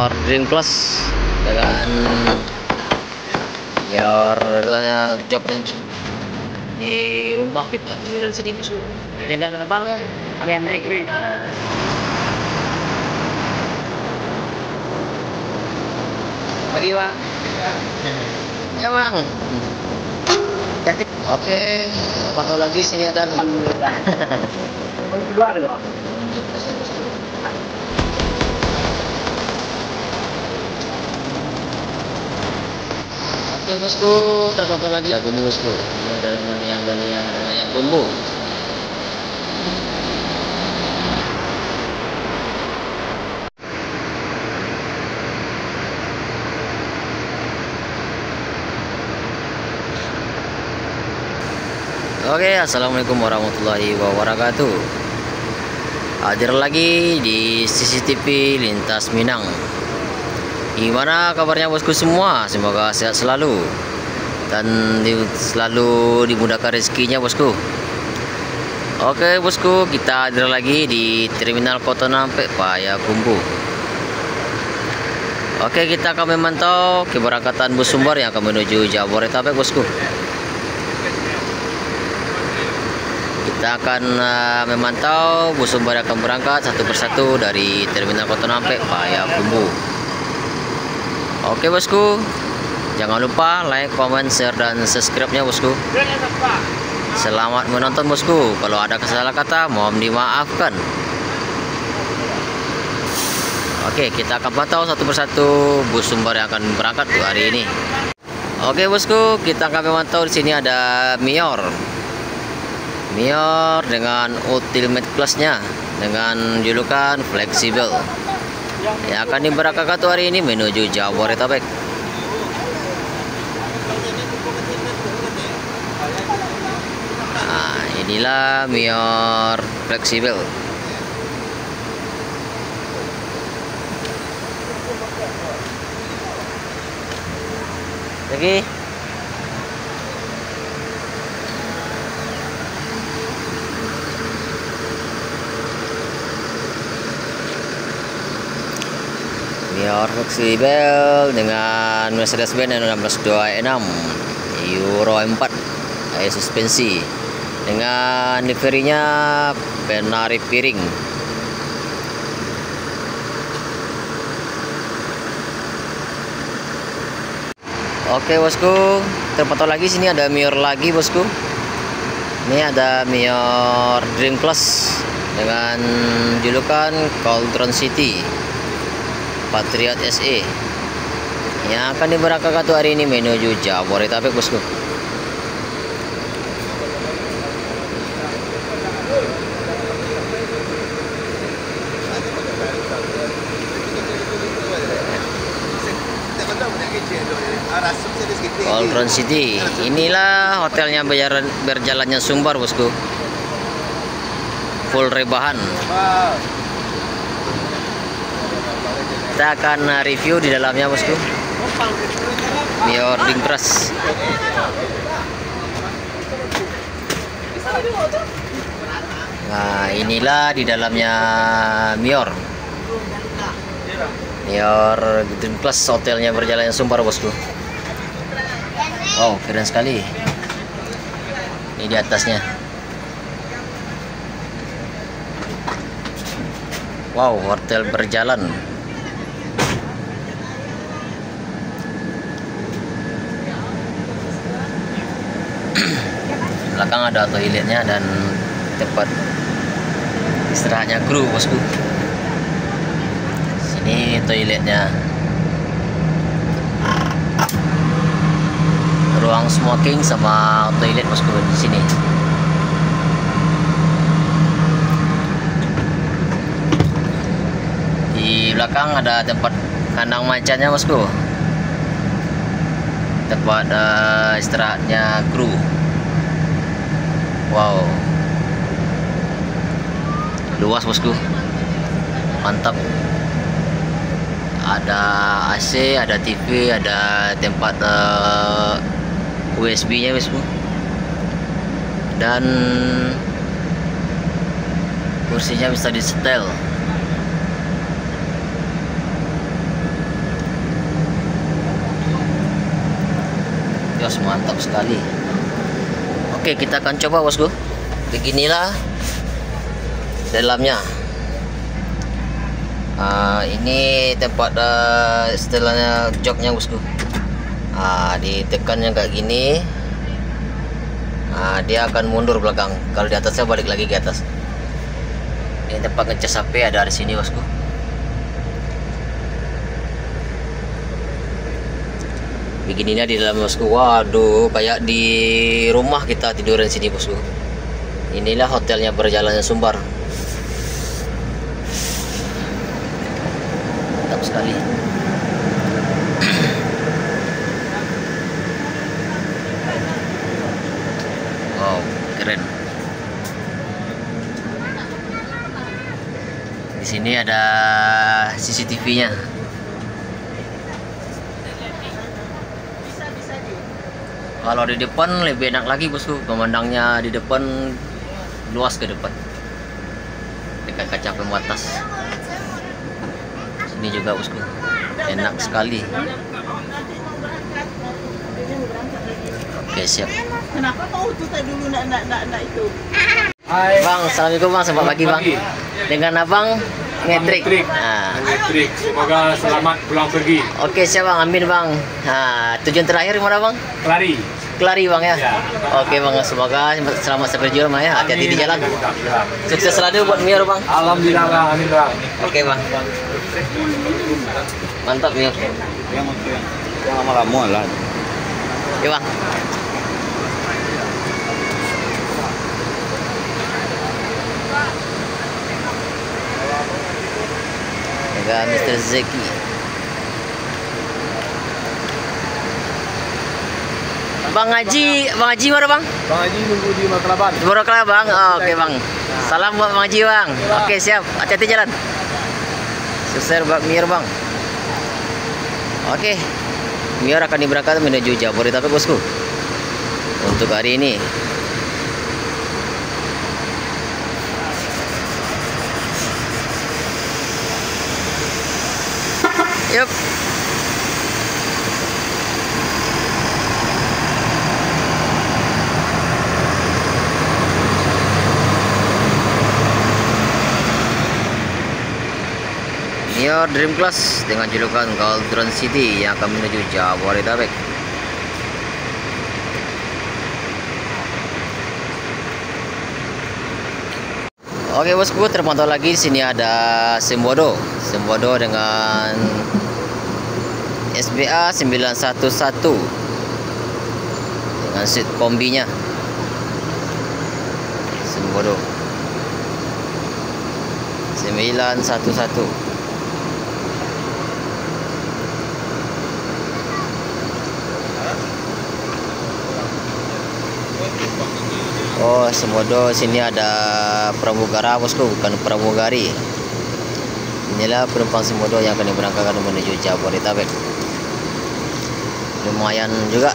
Dream Plus dengan your job di rumah kita di sedikit su tidak ada apa yang naik bagi pak ya bang cantik oke foto lagi sini ada keluar dong. Oke bosku, tertonton lagi lagu ini bosku. Ini yang bumbu. Oke, assalamualaikum warahmatullahi wabarakatuh. Hadir lagi di CCTV Lintas Minang. Gimana kabarnya bosku semua? Semoga sehat selalu dan selalu dimudahkan rezekinya bosku. Oke bosku, kita hadir lagi di Terminal Kota Nampek Payakumbuh. Oke, kita akan memantau keberangkatan bus sumber yang akan menuju Jabodetabek bosku. Kita akan memantau bus sumber yang akan berangkat satu persatu dari Terminal Kota Nampek Payakumbuh. Oke bosku, jangan lupa like, comment, share, dan subscribe-nya bosku. Selamat menonton bosku. Kalau ada kesalahan kata mohon dimaafkan. Oke, kita akan pantau satu persatu bus sumber yang akan berangkat hari ini. Oke bosku, kita akan memantau di sini ada Mior dengan Ultimate Plus-nya dengan julukan fleksibel yang akan diberangkatkan hari ini menuju Jabodetabek. Nah, inilah Mior fleksibel. Lagi. Mior fleksibel dengan Mercedes-Benz 1626 Euro 4 air suspensi dengan liverinya penari piring. Oke bosku, terpantau lagi sini ada Mior lagi bosku. Ini ada Mior Dream Plus dengan julukan Cauldron City Patriot SE yang akan diberangkatkan hari ini menuju Jabodetabek bosku. Cauldron City, inilah hotelnya berjalannya sumber bosku, full rebahan. Kita akan review di dalamnya bosku. Mior Dream Plus. Nah, inilah di dalamnya Mior Dream Plus, hotelnya berjalannya sumber bosku. Wow, keren sekali. Ini di atasnya. Wow, hotel berjalan. Belakang ada toiletnya dan tempat istirahatnya kru bosku. Sini toiletnya, ruang smoking sama toilet bosku di sini. Di belakang ada tempat kandang macannya bosku, tempat istirahatnya kru. Wow, luas bosku, mantap. Ada AC, ada TV, ada tempat USB-nya bosku, dan kursinya bisa disetel. kelas, mantap sekali. Oke, kita akan coba bosku. Beginilah dalamnya. Ini tempat istilahnya joknya bosku. Ditekannya kayak gini, dia akan mundur belakang. Kalau di atasnya balik lagi ke atas. Ini tempat ngecas HP ada di sini bosku. Begininya di dalam bosku. Waduh, kayak di rumah kita tiduran sini bosku. Inilah hotelnya Berjalannya Sumbar. Mantap sekali. Wow, keren. Di sini ada CCTV-nya. Kalau di depan lebih enak lagi bosku, pemandangnya di depan luas ke depan, dekat kaca pembatas. Sini juga bosku, enak sekali. Oke, siap. Kenapa kau tutup dulu nak itu? Hai Bang, assalamualaikum bang, selamat pagi bang. Dengan abang Ngetrik. Ngetrik. Semoga selamat pulang pergi. Oke, siap bang, amin bang. Tujuan terakhir mana bang? Kelari bang ya. Oke bang, semoga selamat sampai tujuan bang ya. Hati-hati di jalan. Sukses selalu buat Mior bang. Alhamdulillah bang, amin bang. Oke bang. Mantap Mior. Yang lama-lama lah. Oke bang. Dengan Mr. Zeki. Bang Haji mana bang? Bang Haji nunggu di Markelaban. Boroklah bang. Oke bang. Salam buat Bang Haji bang. Oke, siap. Hati-hati jalan. Sukses buat Mior bang. Oke, Mior akan diberangkatkan menuju Jabodetabek bosku untuk hari ini. Yup. Mior Dream Class dengan julukan Cauldron City yang akan menuju Jabodetabek. Oke bosku, terpantau lagi di sini ada Sembodo dengan SBA 911 dengan seat kombinya. Sembodo 911. Oh, Sembodo sini ada pramugara bosku, bukan pramugari. Inilah penumpang Sembodo yang akan diberangkatkan menuju Jabodetabek. Lumayan juga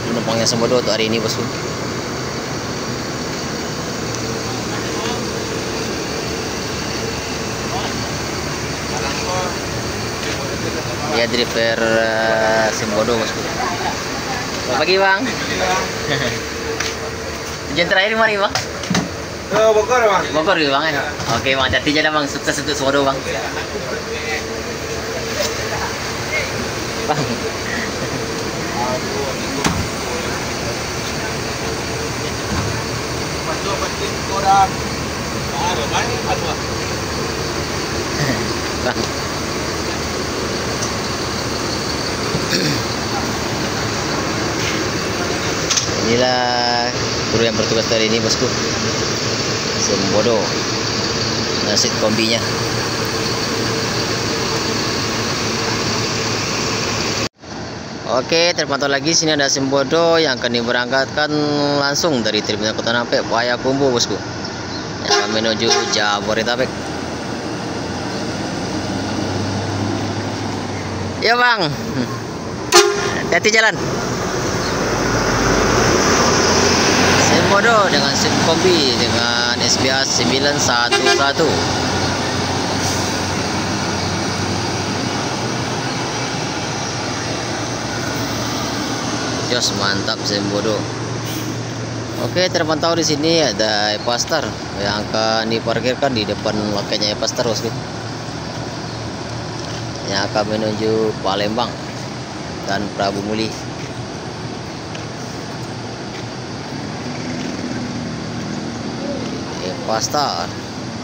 penumpangnya Sembodo untuk hari ini bosku. Dia driver Sembodo bosku. Selamat pagi bang. Tujuan terakhir mana bang? Bogor bang. Bogor ya bang ya. Oke bang, hati jalan bang, sukses untuk Sembodo bang. Bang. Bang. Inilah kru yang bertugas hari ini bosku. Sembodo nasit kombinya. Oke, terpantau lagi sini ada Sembodo yang akan diberangkatkan langsung dari Terminal Kota Nampek Payakumbuh bosku, yang akan menuju Jabodetabek. Ya bang, hati-hati jalan. Sembodo dengan seat kombi dengan SBA 911. Jos, mantap Sembodo. Oke, terpantau di sini ada Epastar yang akan diparkirkan di depan loketnya Epastar, bosku. Yang akan menuju Palembang dan Prabu Muli. Epastar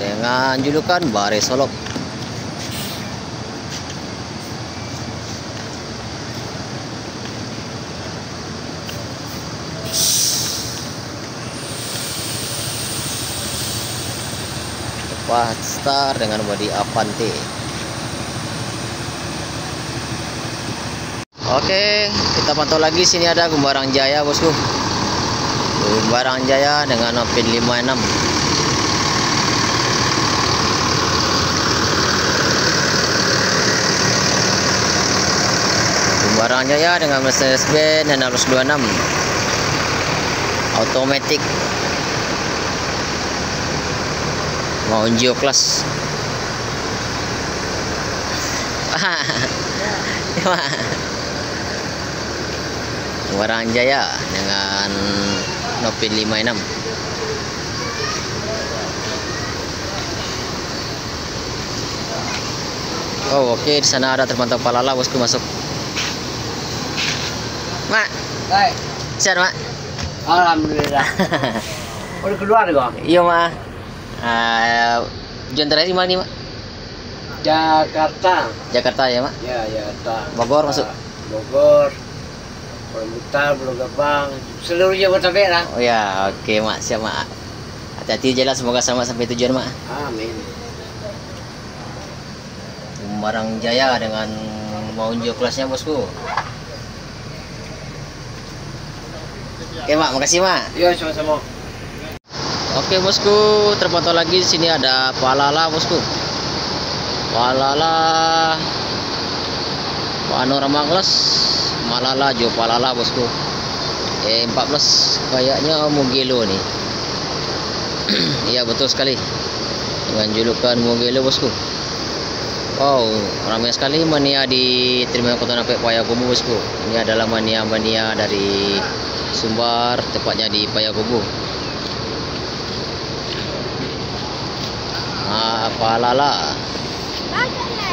dengan julukan Bare Solok. Epastar dengan bodi Avante. Oke, kita pantau lagi. Sini ada Gumbarang Jaya, bosku. Gumbarang Jaya dengan Nopin 56. Gumbarang Jaya dengan Mercedes-Benz 626 automatic. Mau Geo Class. Gumbarang Jaya dengan Nopin 56. Oh, oke, di sana ada terpantau Palala, bosku, masuk. Mak, Baik. sehat, Mak? Alhamdulillah. Udah keluar kok? Iya, Mak. Tujuan terakhir mana nih, Mak? Jakarta. Jakarta ya, Mak? Ya, Jakarta. Bogor masuk? Bogor. Putar, Pulau Gebang, seluruh Jabodetabek lah. Oh ya, oke, Mak, siap, Mak. Hati-hati jalan, semoga selamat sampai tujuan, Mak. Amin. Gumbarang Jaya dengan mau unjuk kelasnya, bosku. Oke, Mak, makasih, Mak. Iya, sama-sama. Oke, bosku, terpantau lagi di sini ada Palala, bosku. Palala panorama kelas Malala Jo Palala, bosku. 14 kayaknya Mugello nih. Iya, betul sekali. Dengan julukan Mugello, bosku. Wow, ramai sekali mania di Terminal Kota Nampek Payakumbuh, bosku. Ini adalah mania-mania dari Sumbar, tepatnya di Payakumbuh. Palala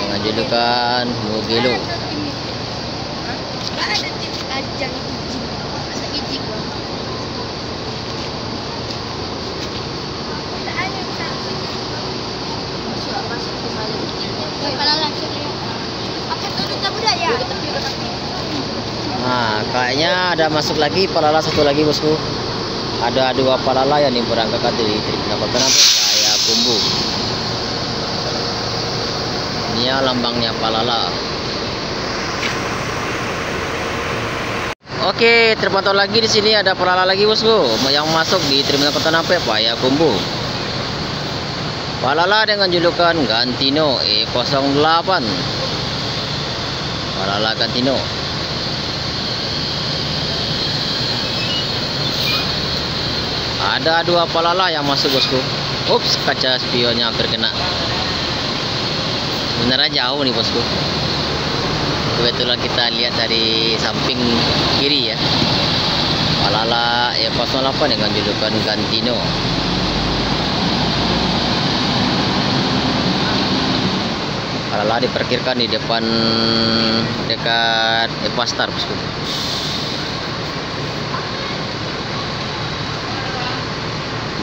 dengan julukan Mugello. Nah, kayaknya ada masuk lagi Palala satu lagi, bosku. Ada 2 Palala yang diberangkatkan dari Terminal Kota Nampek Payakumbuh. Ini ya lambangnya Palala. Oke, terpantau lagi di sini ada Palala lagi, bosku, yang masuk di Terminal Kota Nampek Payakumbuh. Palala dengan julukan Gantino E08. Palala Gantino. Ada 2 Palala yang masuk, bosku. Ups, kaca spionnya hampir kena. Beneran jauh nih, bosku. Kebetulan kita lihat dari samping kiri ya. Palala E08 dengan julukan Gantino. Palala diparkirkan di depan dekat Epastar, bosku.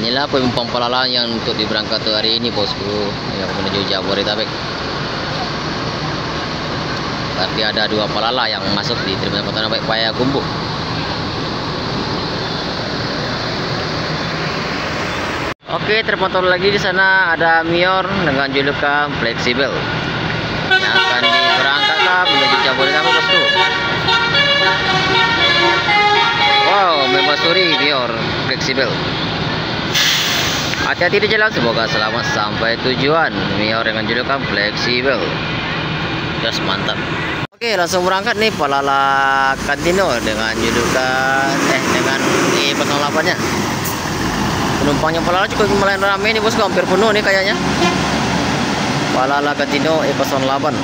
Inilah penumpang Palala yang untuk diberangkat hari ini, bosku, yang menuju Jabodetabek. Berarti ada 2 Palala yang masuk di Terminal Kota Nampek Payakumbuh. Oke, terpantau lagi di sana ada Mior dengan julukan Fleksibel yang akan diberangkatkan menuju Jabodetabek, bosku. Wow, membasuri Mior Fleksibel. Hati-hati di jalan, semoga selamat sampai tujuan. Mior dengan julukan Fleksibel. Just mantap. Oke, langsung berangkat nih Palala Gantino dengan julukan dengan E08 nya. Penumpangnya Palala cukup lumayan ramai nih, bosku, hampir penuh nih kayaknya. Palala Gantino E08.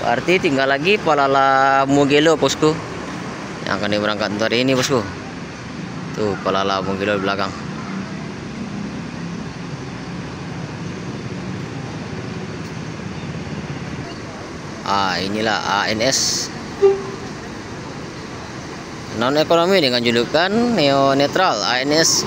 Berarti tinggal lagi Palala Mugello bosku, yang akan diberangkat hari ini bosku. Tuh Palala Mugello di belakang. Inilah ANS non ekonomi dengan julukan neo netral ANS.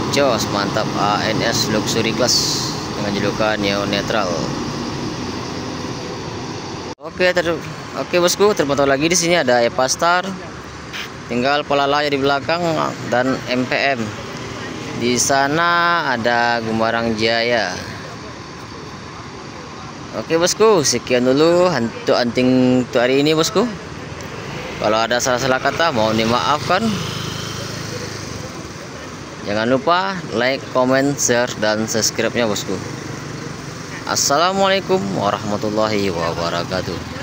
Jos, mantap, ANS Luxury Class dengan julukan neo netral. Oke bosku, terpantau lagi di sini ada Epastar, tinggal Palala di belakang dan MPM. Di sana ada Gumarang Jaya. Oke bosku, sekian dulu untuk anting untuk hari ini bosku. Kalau ada salah-salah kata mohon dimaafkan. Jangan lupa like, comment, share, dan subscribe-nya bosku. Assalamualaikum warahmatullahi wabarakatuh.